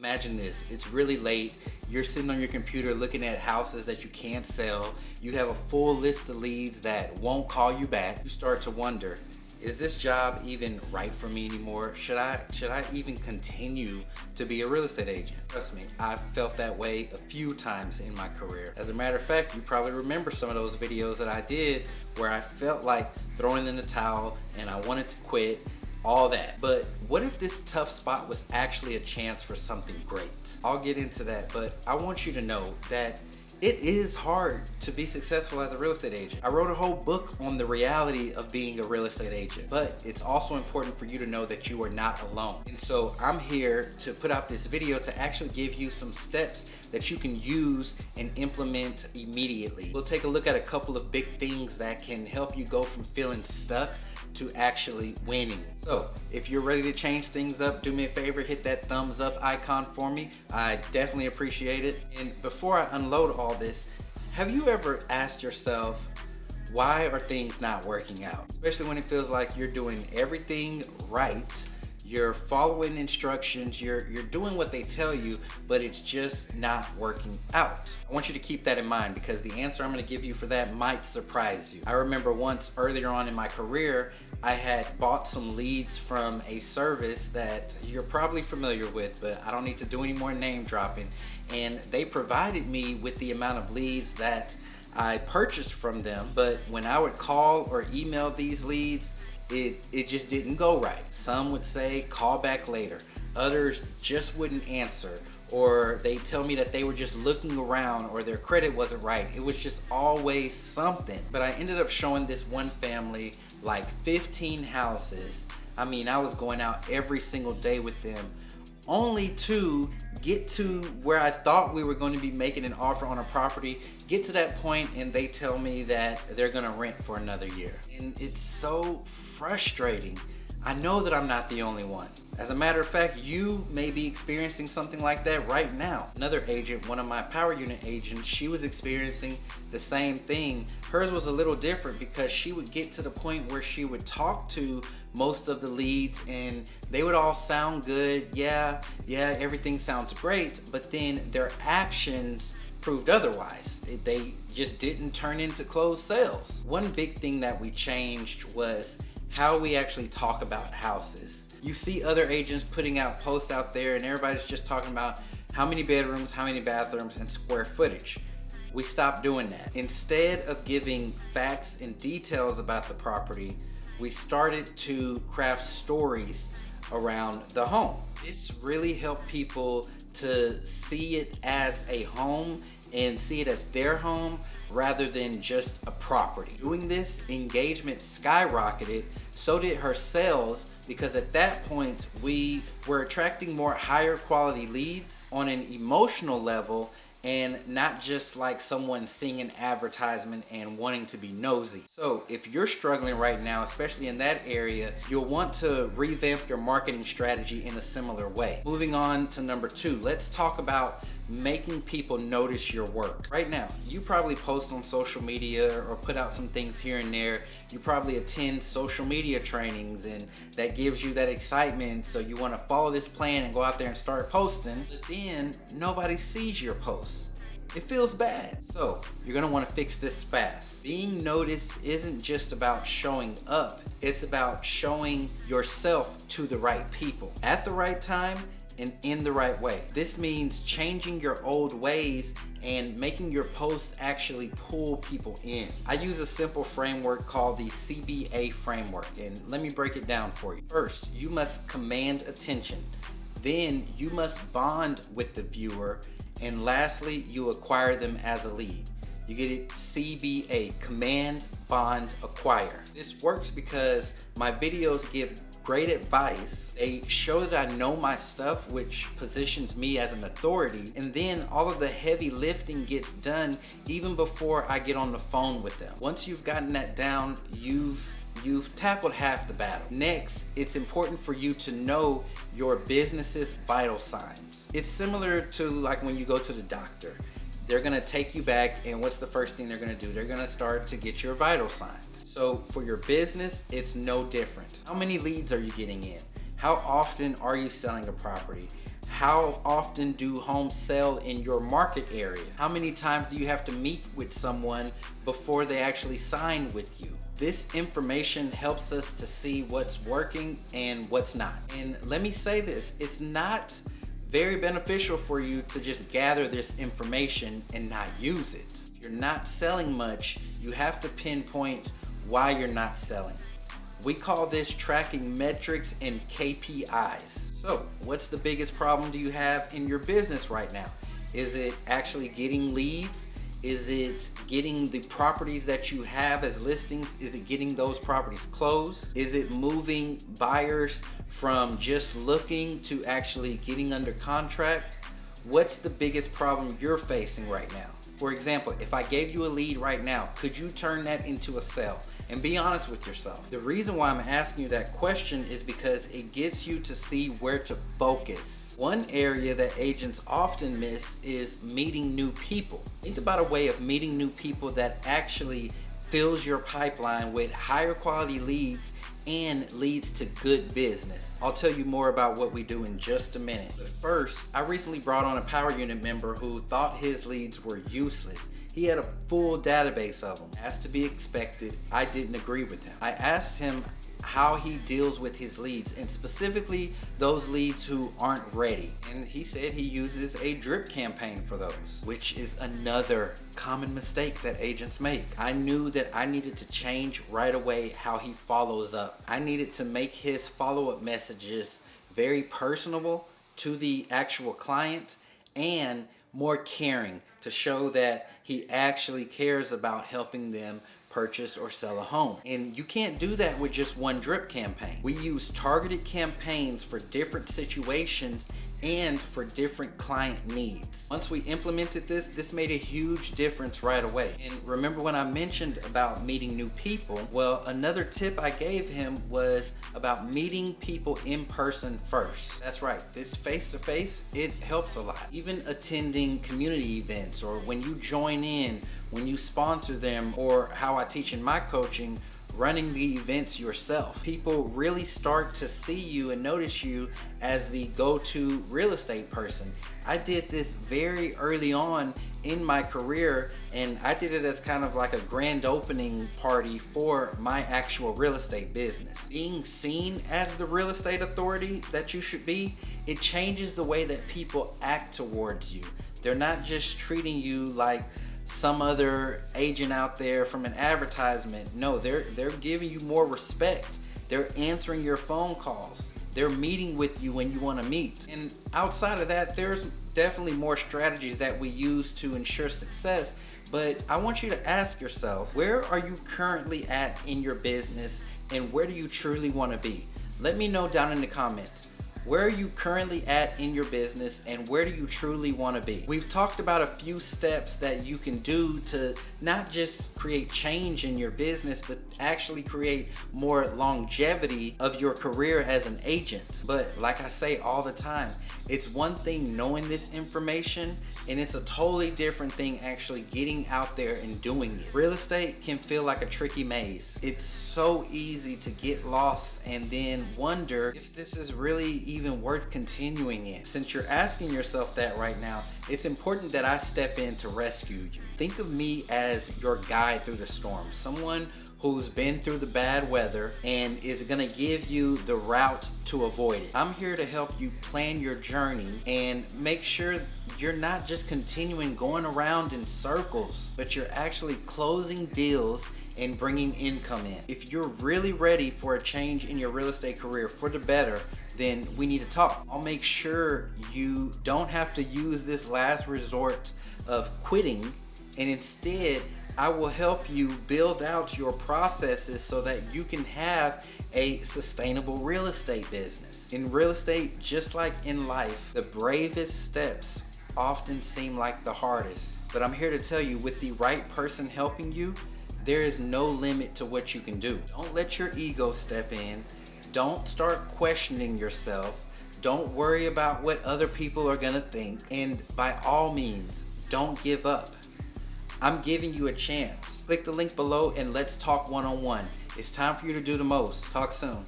Imagine this, it's really late, you're sitting on your computer looking at houses that you can't sell, you have a full list of leads that won't call you back. You start to wonder, is this job even right for me anymore? Should I even continue to be a real estate agent? Trust me, I've felt that way a few times in my career. As a matter of fact, you probably remember some of those videos that I did where I felt like throwing in the towel and I wanted to quit, all that. But what if this tough spot was actually a chance for something great? I'll get into that, but I want you to know that it is hard to be successful as a real estate agent. I wrote a whole book on the reality of being a real estate agent, but it's also important for you to know that you are not alone. And so I'm here to put out this video to actually give you some steps that you can use and implement immediately. We'll take a look at a couple of big things that can help you go from feeling stuck to actually winning. So if you're ready to change things up, do me a favor, hit that thumbs up icon for me. I definitely appreciate it. And before I unload all this, have you ever asked yourself, why are things not working out? Especially when it feels like you're doing everything right, you're following instructions, you're doing what they tell you, but it's just not working out. I want you to keep that in mind because the answer I'm gonna give you for that might surprise you. I remember once earlier on in my career, I had bought some leads from a service that you're probably familiar with, but I don't need to do any more name dropping. And they provided me with the amount of leads that I purchased from them, but when I would call or email these leads, it just didn't go right. Some would say call back later, others just wouldn't answer, or they tell me that they were just looking around or their credit wasn't right. It was just always something. But I ended up showing this one family like 15 houses. I mean, I was going out every single day with them, only to get to where I thought we were going to be making an offer on a property, get to that point and they tell me that they're gonna rent for another year. And it's so frustrating. I know that I'm not the only one. As a matter of fact, you may be experiencing something like that right now. Another agent, one of my power unit agents, she was experiencing the same thing. Hers was a little different because she would get to the point where she would talk to most of the leads and they would all sound good. Yeah, everything sounds great, but then their actions proved otherwise. They just didn't turn into closed sales. One big thing that we changed was how we actually talk about houses. You see other agents putting out posts out there and everybody's just talking about how many bedrooms, how many bathrooms, and square footage. We stopped doing that. Instead of giving facts and details about the property, we started to craft stories around the home. This really helped people to see it as a home and see it as their home rather than just a property. Doing this, engagement skyrocketed, so did her sales, because at that point we were attracting more higher quality leads on an emotional level and not just like someone seeing an advertisement and wanting to be nosy. So if you're struggling right now, especially in that area, you'll want to revamp your marketing strategy in a similar way. Moving on to number 2, let's talk about making people notice your work. Right now, you probably post on social media or put out some things here and there. You probably attend social media trainings and that gives you that excitement. So you want to follow this plan and go out there and start posting, but then nobody sees your posts. It feels bad. So you're gonna want to fix this fast. Being noticed isn't just about showing up. It's about showing yourself to the right people at the right time and in the right way. This means changing your old ways and making your posts actually pull people in. I use a simple framework called the CBA framework, and let me break it down for you. First, you must command attention. Then you must bond with the viewer. And lastly, you acquire them as a lead. You get it? CBA, command, bond, acquire. This works because my videos give great advice. They show that I know my stuff, which positions me as an authority. And then all of the heavy lifting gets done even before I get on the phone with them. Once you've gotten that down, you've tackled half the battle. Next, it's important for you to know your business's vital signs. It's similar to like when you go to the doctor. They're gonna take you back, and what's the first thing they're gonna do? They're gonna start to get your vital signs. So for your business, it's no different. How many leads are you getting in? How often are you selling a property? How often do homes sell in your market area? How many times do you have to meet with someone before they actually sign with you? This information helps us to see what's working and what's not. And let me say this, it's not very beneficial for you to just gather this information and not use it. If you're not selling much, you have to pinpoint why you're not selling. We call this tracking metrics and KPIs. So, what's the biggest problem do you have in your business right now? Is it actually getting leads? Is it getting the properties that you have as listings? Is it getting those properties closed? Is it moving buyers from just looking to actually getting under contract? What's the biggest problem you're facing right now? For example, if I gave you a lead right now, could you turn that into a sale? And be honest with yourself. The reason why I'm asking you that question is because it gets you to see where to focus. One area that agents often miss is meeting new people. Think about a way of meeting new people that actually fills your pipeline with higher quality leads and leads to good business. I'll tell you more about what we do in just a minute. But first, I recently brought on a power unit member who thought his leads were useless. He had a full database of them. As to be expected, I didn't agree with him. I asked him how he deals with his leads, and specifically those leads who aren't ready. And he said he uses a drip campaign for those, which is another common mistake that agents make. I knew that I needed to change right away how he follows up. I needed to make his follow-up messages very personable to the actual client and more caring, to show that he actually cares about helping them purchase or sell a home. And you can't do that with just one drip campaign. We use targeted campaigns for different situations and for different client needs. Once we implemented this made a huge difference right away. And remember when I mentioned about meeting new people? Well, another tip I gave him was about meeting people in person first. That's right, this face-to-face, it helps a lot. Even attending community events, or when you join in, when you sponsor them, or how I teach in my coaching, running the events yourself. People really start to see you and notice you as the go-to real estate person. I did this very early on in my career, and I did it as kind of like a grand opening party for my actual real estate business. Being seen as the real estate authority that you should be, it changes the way that people act towards you. They're not just treating you like some other agent out there from an advertisement. No, they're giving you more respect. They're answering your phone calls. They're meeting with you when you want to meet. And outside of that, there's definitely more strategies that we use to ensure success. But I want you to ask yourself, where are you currently at in your business, and where do you truly want to be? Let me know down in the comments. Where are you currently at in your business, and where do you truly want to be? We've talked about a few steps that you can do to not just create change in your business, but actually create more longevity of your career as an agent. But like I say all the time, it's one thing knowing this information, and it's a totally different thing actually getting out there and doing it. Real estate can feel like a tricky maze. It's so easy to get lost and then wonder if this is really even worth continuing in. Since you're asking yourself that right now, it's important that I step in to rescue you. Think of me as your guide through the storm, someone who's been through the bad weather and is gonna give you the route to avoid it. I'm here to help you plan your journey and make sure you're not just continuing going around in circles, but you're actually closing deals and bringing income in. If you're really ready for a change in your real estate career for the better, then we need to talk. I'll make sure you don't have to use this last resort of quitting, and instead I will help you build out your processes so that you can have a sustainable real estate business. In real estate, just like in life, the bravest steps often seem like the hardest. But I'm here to tell you, with the right person helping you, there is no limit to what you can do. Don't let your ego step in. Don't start questioning yourself. Don't worry about what other people are gonna think. And by all means, don't give up. I'm giving you a chance. Click the link below and let's talk one-on-one. It's time for you to do the most. Talk soon.